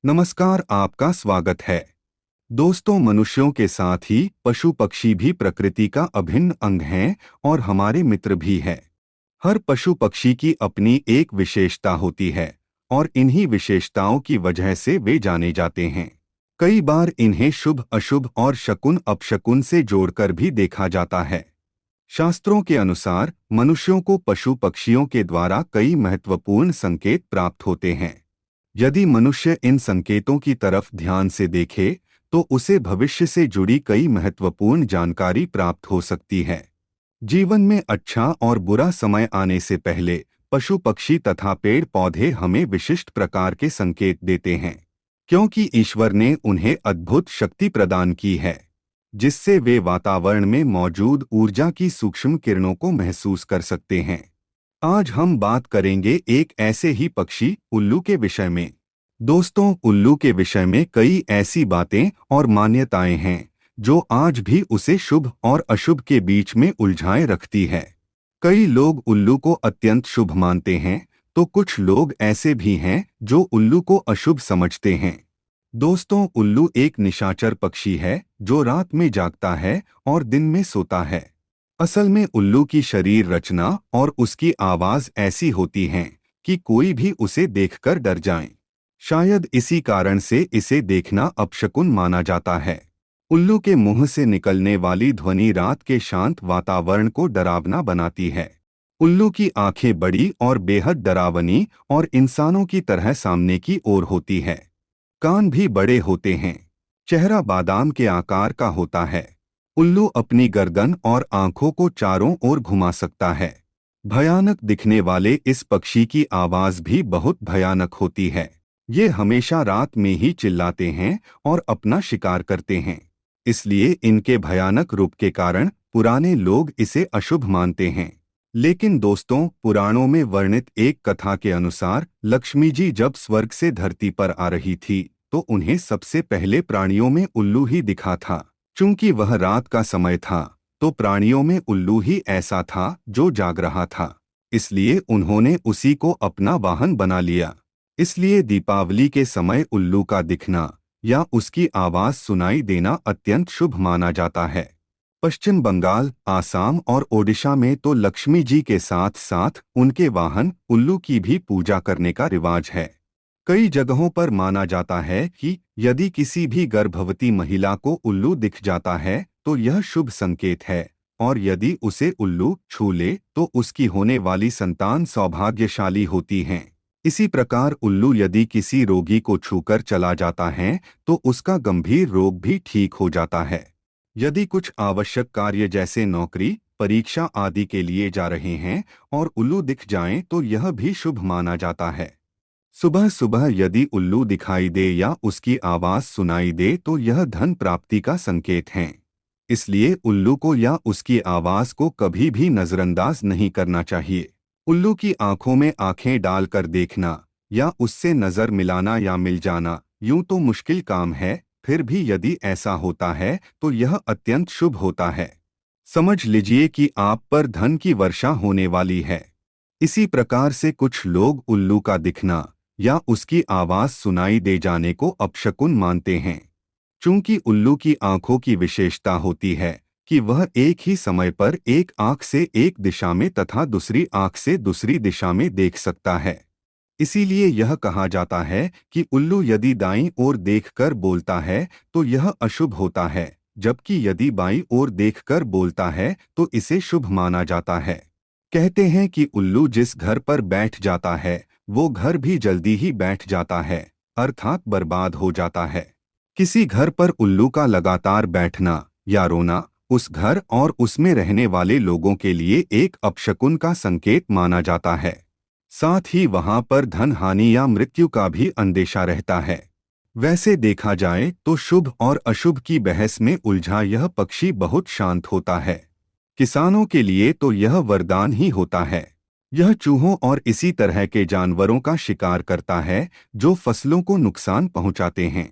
नमस्कार, आपका स्वागत है। दोस्तों, मनुष्यों के साथ ही पशु पक्षी भी प्रकृति का अभिन्न अंग हैं और हमारे मित्र भी हैं। हर पशु पक्षी की अपनी एक विशेषता होती है और इन्हीं विशेषताओं की वजह से वे जाने जाते हैं। कई बार इन्हें शुभ अशुभ और शकुन अपशकुन से जोड़कर भी देखा जाता है। शास्त्रों के अनुसार मनुष्यों को पशु पक्षियों के द्वारा कई महत्वपूर्ण संकेत प्राप्त होते हैं। यदि मनुष्य इन संकेतों की तरफ ध्यान से देखे तो उसे भविष्य से जुड़ी कई महत्वपूर्ण जानकारी प्राप्त हो सकती है। जीवन में अच्छा और बुरा समय आने से पहले पशु पक्षी तथा पेड़ पौधे हमें विशिष्ट प्रकार के संकेत देते हैं, क्योंकि ईश्वर ने उन्हें अद्भुत शक्ति प्रदान की है, जिससे वे वातावरण में मौजूद ऊर्जा की सूक्ष्म किरणों को महसूस कर सकते हैं। आज हम बात करेंगे एक ऐसे ही पक्षी उल्लू के विषय में। दोस्तों, उल्लू के विषय में कई ऐसी बातें और मान्यताएं हैं जो आज भी उसे शुभ और अशुभ के बीच में उलझाए रखती है। कई लोग उल्लू को अत्यंत शुभ मानते हैं, तो कुछ लोग ऐसे भी हैं जो उल्लू को अशुभ समझते हैं। दोस्तों, उल्लू एक निशाचर पक्षी है जो रात में जागता है और दिन में सोता है। असल में उल्लू की शरीर रचना और उसकी आवाज ऐसी होती है कि कोई भी उसे देखकर डर जाए। शायद इसी कारण से इसे देखना अपशकुन माना जाता है। उल्लू के मुंह से निकलने वाली ध्वनि रात के शांत वातावरण को डरावना बनाती है। उल्लू की आंखें बड़ी और बेहद डरावनी और इंसानों की तरह सामने की ओर होती है। कान भी बड़े होते हैं। चेहरा बादाम के आकार का होता है। उल्लू अपनी गर्दन और आंखों को चारों ओर घुमा सकता है। भयानक दिखने वाले इस पक्षी की आवाज भी बहुत भयानक होती है। ये हमेशा रात में ही चिल्लाते हैं और अपना शिकार करते हैं। इसलिए इनके भयानक रूप के कारण पुराने लोग इसे अशुभ मानते हैं। लेकिन दोस्तों, पुराणों में वर्णित एक कथा के अनुसार लक्ष्मी जी जब स्वर्ग से धरती पर आ रही थी तो उन्हें सबसे पहले प्राणियों में उल्लू ही दिखा था। चूंकि वह रात का समय था तो प्राणियों में उल्लू ही ऐसा था जो जाग रहा था, इसलिए उन्होंने उसी को अपना वाहन बना लिया। इसलिए दीपावली के समय उल्लू का दिखना या उसकी आवाज सुनाई देना अत्यंत शुभ माना जाता है। पश्चिम बंगाल, आसाम और ओडिशा में तो लक्ष्मी जी के साथ साथ उनके वाहन उल्लू की भी पूजा करने का रिवाज है। कई जगहों पर माना जाता है कि यदि किसी भी गर्भवती महिला को उल्लू दिख जाता है तो यह शुभ संकेत है, और यदि उसे उल्लू छू ले तो उसकी होने वाली संतान सौभाग्यशाली होती है। इसी प्रकार उल्लू यदि किसी रोगी को छूकर चला जाता है तो उसका गंभीर रोग भी ठीक हो जाता है। यदि कुछ आवश्यक कार्य जैसे नौकरी, परीक्षा आदि के लिए जा रहे हैं और उल्लू दिख जाएं तो यह भी शुभ माना जाता है। सुबह सुबह यदि उल्लू दिखाई दे या उसकी आवाज सुनाई दे तो यह धन प्राप्ति का संकेत है। इसलिए उल्लू को या उसकी आवाज को कभी भी नजरअंदाज नहीं करना चाहिए। उल्लू की आंखों में आंखें डालकर देखना या उससे नजर मिलाना या मिल जाना यूं तो मुश्किल काम है, फिर भी यदि ऐसा होता है तो यह अत्यंत शुभ होता है। समझ लीजिए कि आप पर धन की वर्षा होने वाली है। इसी प्रकार से कुछ लोग उल्लू का दिखना या उसकी आवाज सुनाई दे जाने को अपशकुन मानते हैं। चूंकि उल्लू की आंखों की विशेषता होती है कि वह एक ही समय पर एक आंख से एक दिशा में तथा दूसरी आंख से दूसरी दिशा में देख सकता है। इसीलिए यह कहा जाता है कि उल्लू यदि दाईं ओर देखकर बोलता है तो यह अशुभ होता है, जबकि यदि बाईं ओर देखकर बोलता है तो इसे शुभ माना जाता है। कहते हैं कि उल्लू जिस घर पर बैठ जाता है वो घर भी जल्दी ही बैठ जाता है, अर्थात बर्बाद हो जाता है। किसी घर पर उल्लू का लगातार बैठना या रोना उस घर और उसमें रहने वाले लोगों के लिए एक अपशकुन का संकेत माना जाता है। साथ ही वहां पर धन हानि या मृत्यु का भी अंदेशा रहता है। वैसे देखा जाए तो शुभ और अशुभ की बहस में उलझा यह पक्षी बहुत शांत होता है। किसानों के लिए तो यह वरदान ही होता है। यह चूहों और इसी तरह के जानवरों का शिकार करता है जो फसलों को नुकसान पहुंचाते हैं,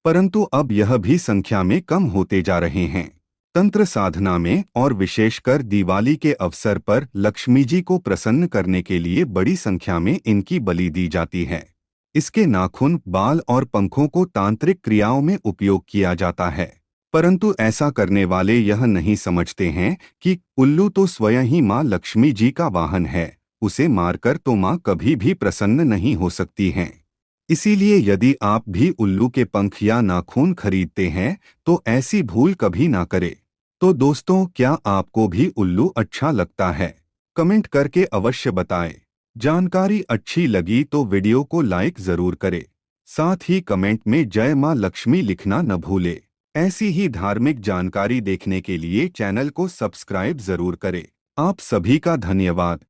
परंतु अब यह भी संख्या में कम होते जा रहे हैं। तंत्र साधना में और विशेषकर दिवाली के अवसर पर लक्ष्मी जी को प्रसन्न करने के लिए बड़ी संख्या में इनकी बलि दी जाती है। इसके नाखून, बाल और पंखों को तांत्रिक क्रियाओं में उपयोग किया जाता है। परंतु ऐसा करने वाले यह नहीं समझते हैं कि उल्लू तो स्वयं ही माँ लक्ष्मी जी का वाहन है। उसे मारकर तो माँ कभी भी प्रसन्न नहीं हो सकती हैं। इसीलिए यदि आप भी उल्लू के पंख या नाखून खरीदते हैं तो ऐसी भूल कभी ना करें। तो दोस्तों, क्या आपको भी उल्लू अच्छा लगता है? कमेंट करके अवश्य बताएं। जानकारी अच्छी लगी तो वीडियो को लाइक जरूर करें। साथ ही कमेंट में जय मां लक्ष्मी लिखना न भूले। ऐसी ही धार्मिक जानकारी देखने के लिए चैनल को सब्सक्राइब जरूर करें। आप सभी का धन्यवाद।